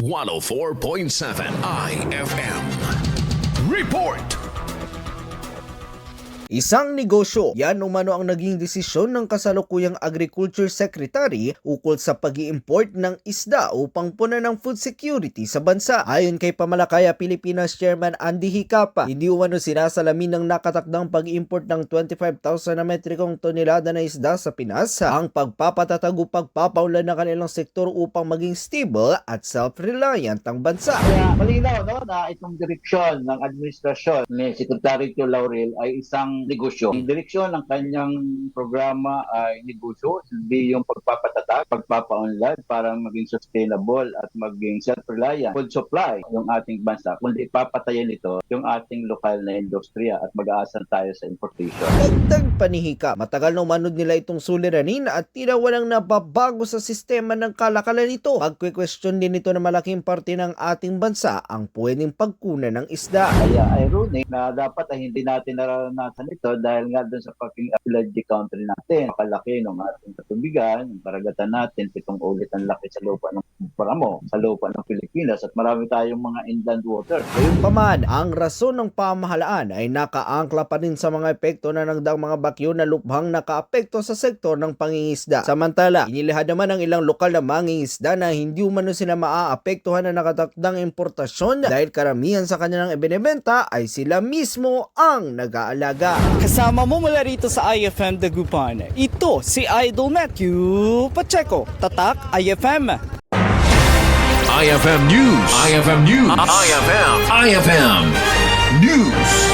104.7 IFM. Report! Isang negosyo, yan umano ang naging desisyon ng kasalukuyang Agriculture Secretary ukol sa pag-i-import ng isda upang punan ng food security sa bansa. Ayon kay Pamalakaya Pilipinas Chairman Andy Hicapa, hindi umano sinasalamin ng nakatakdang pag-import ng 25,000 na metrikong tonelada na isda sa Pinas ang pagpapatatag o pagpapaunlad ng kanilang sektor upang maging stable at self-reliant ang bansa. Kaya malinaw na itong direksyon ng administrasyon ni Secretary Tio Laurel ay isang negosyo. Ang direksyon ng kanyang programa ay negosyo, hindi yung pagpapatatag, pagpapaunlad para maging sustainable at maging self-reliant food supply yung ating bansa, kundi papatayin ito yung ating lokal na industriya at mag-aasal tayo sa importation. Dagdag panihika, matagal na umanod nila itong suliranin at tila walang nababago sa sistema ng kalakalan nito. Pagkwe-question din ito na malaking parte ng ating bansa ang pwedeng pagkunan ng isda. Kaya ironic na dapat ay hindi natin naranasan ito dahil nga doon sa pagking pledge country natin. Makalaki ng ating katubigan, yung karagatan natin, 7 ulit ang laki sa lupa ng Paramo, sa lupa ng Pilipinas at marami tayong mga inland water. Gayunpaman, ang rason ng pamahalaan ay nakaangkla pa rin sa mga epekto na nagdaang mga bagyo na lubhang nakaapekto sa sektor ng pangingisda. Samantala, inilahad naman ng ilang lokal na mangingisda na hindi umano sila maaapektuhan na nakatakdang importasyon dahil karamihan sa kanilang ibinebenta ay sila mismo ang nag-aalaga. Kasama mo mula rito sa IFM Dagupan, ito si Idol Matthew Pacheco, Tatak IFM. IFM News. IFM News. IFM News.